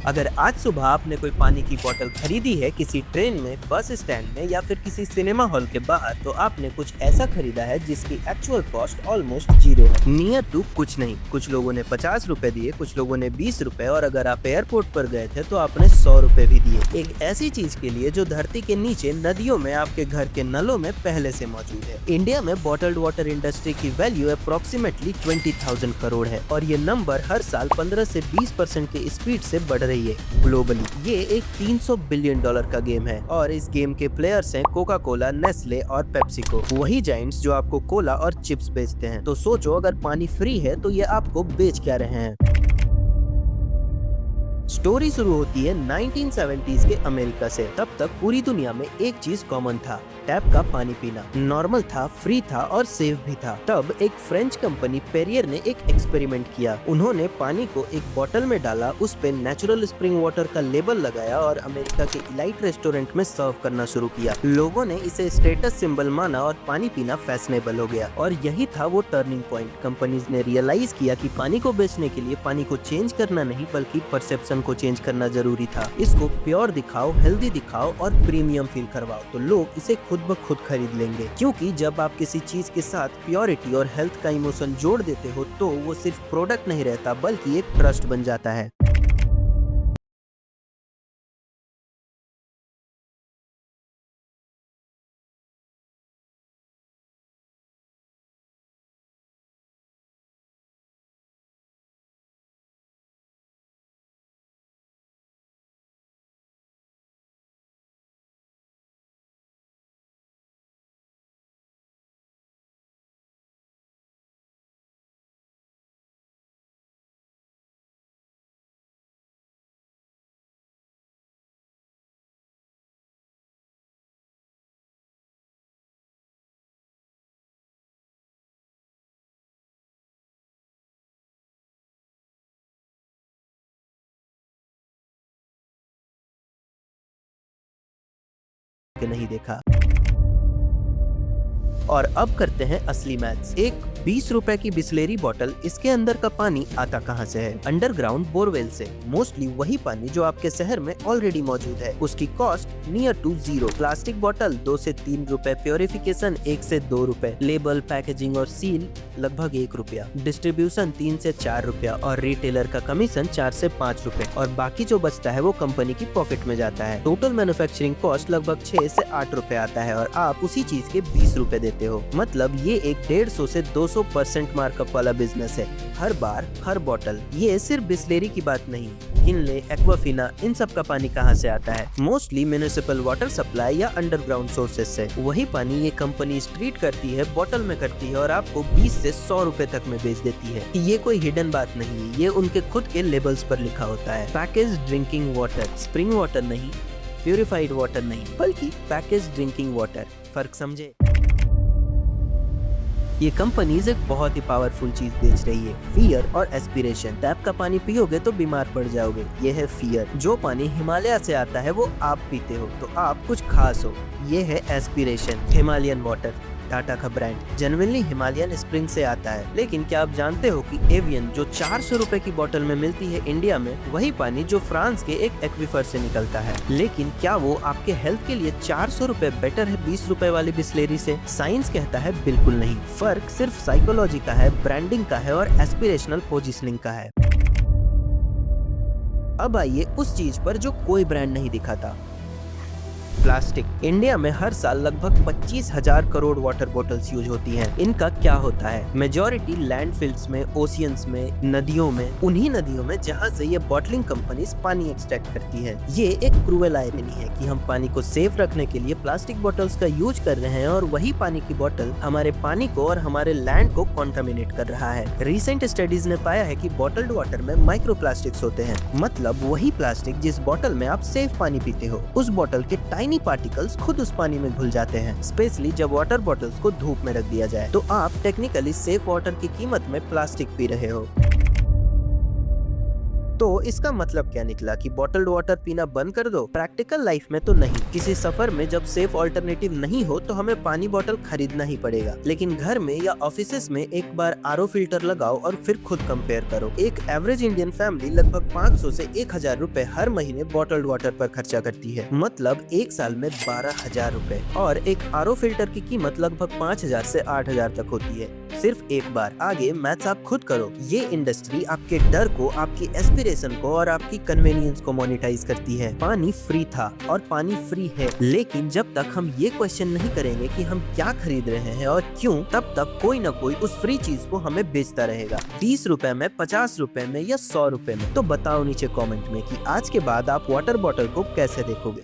अगर आज सुबह आपने कोई पानी की बोतल खरीदी है किसी ट्रेन में, बस स्टैंड में या फिर किसी सिनेमा हॉल के बाहर, तो आपने कुछ ऐसा खरीदा है जिसकी एक्चुअल कॉस्ट ऑलमोस्ट 0 है। नियर टू कुछ नहीं। कुछ लोगों ने 50 रुपए दिए, कुछ लोगों ने 20 रुपए, और अगर आप एयरपोर्ट पर गए थे तो आपने 100 रुपए भी दिए, एक ऐसी चीज के लिए जो धरती के नीचे नदियों में आपके घर के नलों में पहले से मौजूद है। इंडिया में बॉटल्ड वाटर इंडस्ट्री की वैल्यू अप्रोक्सीमेटली 20,000 करोड़ है और ये नंबर हर साल 15 से 20% की स्पीड से बढ़ रही है ग्लोबली। ये एक $300 बिलियन का गेम है और इस गेम के प्लेयर्स हैं कोका कोला, नेस्ले और पेप्सिको, वही जायंट्स जो आपको कोला और चिप्स बेचते हैं। तो सोचो, अगर पानी फ्री है तो ये आपको बेच क्या रहे हैं। स्टोरी शुरू होती है 1970s के अमेरिका से। तब तक पूरी दुनिया में एक चीज कॉमन था, टैप का पानी पीना। नॉर्मल था, फ्री था और सेफ भी था। तब एक फ्रेंच कंपनी पेरियर ने एक एक्सपेरिमेंट किया। उन्होंने पानी को एक बोतल में डाला, उस पे नेचुरल स्प्रिंग वाटर का लेबल लगाया और अमेरिका के इलाइट रेस्टोरेंट में सर्व करना शुरू किया। लोगों ने इसे स्टेटस सिंबल माना और पानी पीना फैशनेबल हो गया। और यही था वो टर्निंग पॉइंट। कंपनीज ने रियलाइज किया कि पानी को बेचने के लिए पानी को चेंज करना नहीं बल्कि परसेप्शन को चेंज करना जरूरी था। इसको प्योर दिखाओ, हेल्दी दिखाओ और प्रीमियम फील करवाओ, तो लोग इसे खुद ब खुद खरीद लेंगे। क्योंकि जब आप किसी चीज के साथ प्योरिटी और हेल्थ का इमोशन जोड़ देते हो तो वो सिर्फ प्रोडक्ट नहीं रहता बल्कि एक ट्रस्ट बन जाता है। कि नहीं देखा। और अब करते हैं असली मैथ्स। एक 20 रुपए की बिस्लेरी बोतल, इसके अंदर का पानी आता कहाँ से है? अंडरग्राउंड बोरवेल से। मोस्टली वही पानी जो आपके शहर में ऑलरेडी मौजूद है। उसकी कॉस्ट नियर टू 0। प्लास्टिक बोतल 2 से 3 रुपए, प्योरिफिकेशन 1 से 2 रुपए, लेबल, पैकेजिंग और सील लगभग 1 रुपया, डिस्ट्रीब्यूशन 3 से 4 रुपया और रिटेलर का कमीशन 4 से 5 रुपए, और बाकी जो बचता है वो कंपनी की पॉकेट में जाता है। टोटल मैन्युफैक्चरिंग कॉस्ट लगभग 6 से 8 रुपए आता है और आप उसी चीज के 20 रुपए देते हो। मतलब ये एक 150 से 200% मार्कअप वाला बिजनेस है हर बार, हर बोतल। ये सिर्फ बिस्लेरी की बात नहीं, किनले, एक्वाफिना, इन सब का पानी कहाँ से आता है? मोस्टली म्युनिसिपल वाटर सप्लाई या अंडरग्राउंड सोर्सेज से। वही पानी ये कंपनी ट्रीट करती है, बोतल में करती है और आपको 20 से 100 रुपए तक में बेच देती है। ये कोई हिडन बात नहीं है, ये उनके खुद के लेबल्स पर लिखा होता है। Package drinking water, spring water नहीं, प्यूरिफाइड वाटर नहीं, बल्कि पैकेज ड्रिंकिंग वाटर। फर्क समझे? ये कंपनीज एक बहुत ही पावरफुल चीज बेच रही है, फियर और एस्पिरेशन। टैप का पानी पियोगे तो बीमार पड़ जाओगे, ये है फियर। जो पानी हिमालय से आता है वो आप पीते हो तो आप कुछ खास हो, ये है एस्पिरेशन। हिमालयन वाटर, टाटा का ब्रांड, जेन्युइनली हिमालयन स्प्रिंग से आता है। लेकिन क्या आप जानते हो कि एवियन जो 400 रुपए की बोतल में मिलती है इंडिया में, वही पानी जो फ्रांस के एक एक्वीफर से निकलता है। लेकिन क्या वो आपके हेल्थ के लिए 400 रुपए बेटर है 20 रुपए वाली बिस्लेरी से? साइंस कहता है बिल्कुल नहीं। फर्क सिर्फ साइकोलॉजी का है, ब्रांडिंग का है और एस्पिरेशनल पोजिशनिंग का है। अब आइए उस चीज पर जो कोई ब्रांड नहीं दिखाता, प्लास्टिक। इंडिया में हर साल लगभग 25,000 करोड़ वाटर बोतल्स यूज होती हैं। इनका क्या होता है? मेजॉरिटी लैंडफिल्स में, ओशियंस में, नदियों में, उन्हीं नदियों में जहां से ये बॉटलिंग कंपनीज पानी एक्सट्रैक्ट करती हैं। ये एक क्रूएल आयरनी है कि हम पानी को सेफ रखने के लिए प्लास्टिक बोतल्स का यूज कर रहे हैं और वही पानी की बोतल हमारे पानी को और हमारे लैंड को कॉन्टामिनेट कर रहा है। रिसेंट स्टडीज ने पाया है कि बॉटल्ड वाटर में माइक्रो प्लास्टिक्स होते हैं। मतलब वही प्लास्टिक जिस बोतल में आप सेफ पानी पीते हो, उस बोतल के टाइनी पार्टिकल्स खुद उस पानी में घुल जाते हैं। स्पेशली जब वाटर बॉटल्स को धूप में रख दिया जाए तो आप टेक्निकली सेफ वाटर की कीमत में प्लास्टिक पी रहे हो। तो इसका मतलब क्या निकला कि बॉटल्ड वाटर पीना बंद कर दो? प्रैक्टिकल लाइफ में तो नहीं। किसी सफर में जब सेफ ऑल्टरनेटिव नहीं हो तो हमें पानी बॉटल खरीदना ही पड़ेगा, लेकिन घर में या ऑफिसेज में एक बार आरओ फिल्टर लगाओ और फिर खुद कंपेयर करो। एक एवरेज इंडियन फैमिली लगभग 500 से 1000 रुपए हर महीने बॉटल्ड वाटर पर खर्चा करती है, मतलब एक साल में 12,000 रुपए। और एक आरओ फिल्टर की कीमत लगभग 5000 से 8000 तक होती है, सिर्फ एक बार। आगे मैथ्स आप खुद करो। ये इंडस्ट्री आपके डर को, आपकी एस्पिरेशन को और आपकी कन्वीनियंस को मोनेटाइज करती है। पानी फ्री था और पानी फ्री है, लेकिन जब तक हम ये क्वेश्चन नहीं करेंगे कि हम क्या खरीद रहे हैं और क्यों, तब तक कोई ना कोई उस फ्री चीज को हमें बेचता रहेगा, 20 रुपए में, 50 रुपए में या 100 रुपए में। तो बताओ नीचे कमेंट में कि आज के बाद आप वाटर बॉटल को कैसे देखोगे।